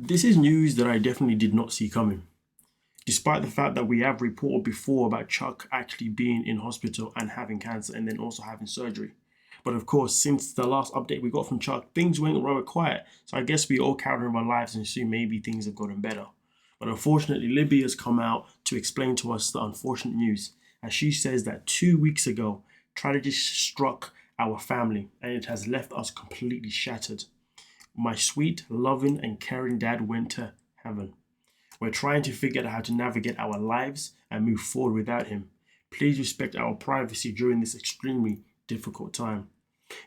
This is news that I definitely did not see coming, despite the fact that we have reported before about Chuck actually being in hospital and having cancer and then also having surgery. But of course, since the last update we got from Chuck, things went rather quiet. So I guess we all carried on our lives and assume maybe things have gotten better. But unfortunately, Libby has come out to explain to us the unfortunate news, as she says that 2 weeks ago, tragedy struck our family and it has left us completely shattered. My sweet, loving, and caring dad went to heaven. We're trying to figure out how to navigate our lives and move forward without him. Please respect our privacy during this extremely difficult time.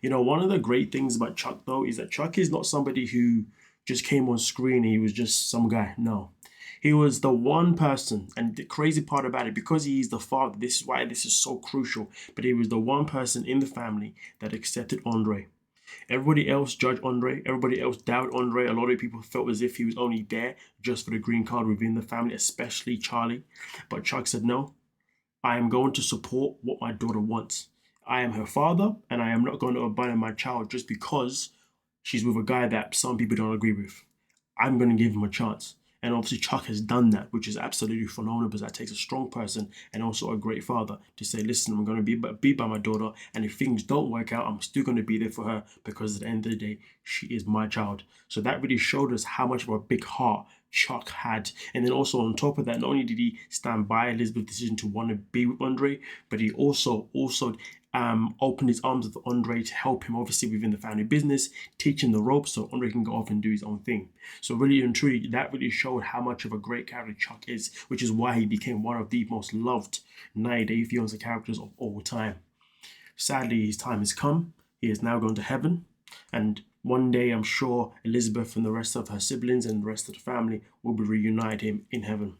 One of the great things about Chuck, though, is that Chuck is not somebody who just came on screen and he was just some guy. No. He was the one person, and the crazy part about it, because he is the father, this is why this is so crucial, but he was the one person in the family that accepted Andre. Everybody else judged Andre. Everybody else doubted Andre. A lot of people felt as if he was only there just for the green card within the family, especially Charlie. But Chuck said, no, I am going to support what my daughter wants. I am her father, and I am not going to abandon my child just because she's with a guy that some people don't agree with. I'm going to give him a chance. And obviously, Chuck has done that, which is absolutely phenomenal because that takes a strong person and also a great father to say, listen, I'm going to be by my daughter. And if things don't work out, I'm still going to be there for her because at the end of the day, she is my child. So that really showed us how much of a big heart Chuck had. And then also on top of that, not only did he stand by Elizabeth's decision to want to be with Andre, but he also opened his arms to Andre to help him, obviously, within the family business, teach him the ropes so Andre can go off and do his own thing. So really and truly, that really showed how much of a great character Chuck is, which is why he became one of the most loved 90 Day Fiance characters of all time. Sadly, his time has come. He is now gone to heaven. And one day, I'm sure Elizabeth and the rest of her siblings and the rest of the family will be reunited him in heaven.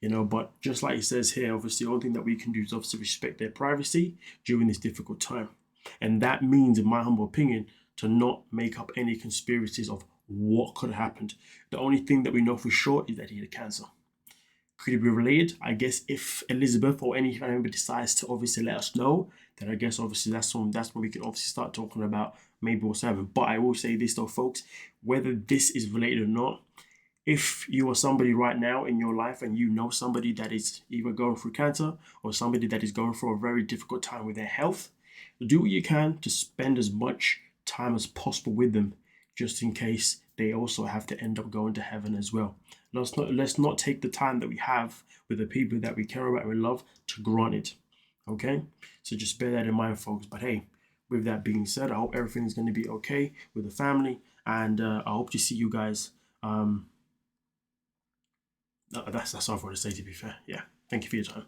But just like it says here, obviously, the only thing that we can do is obviously respect their privacy during this difficult time. And that means, in my humble opinion, to not make up any conspiracies of what could have happened. The only thing that we know for sure is that he had cancer. Could it be related? I guess if Elizabeth or any family member decides to obviously let us know, then I guess obviously that's when we can obviously start talking about maybe what's happening. But I will say this though, folks, whether this is related or not, if you are somebody right now in your life and you know somebody that is either going through cancer or somebody that is going through a very difficult time with their health, do what you can to spend as much time as possible with them, just in case they also have to end up going to heaven as well. Let's not take the time that we have with the people that we care about and love to granted. Okay? So just bear that in mind, folks. But hey, with that being said, I hope everything is going to be okay with the family, and I hope to see you guys. That's all I want to say, to be fair. Yeah. Thank you for your time.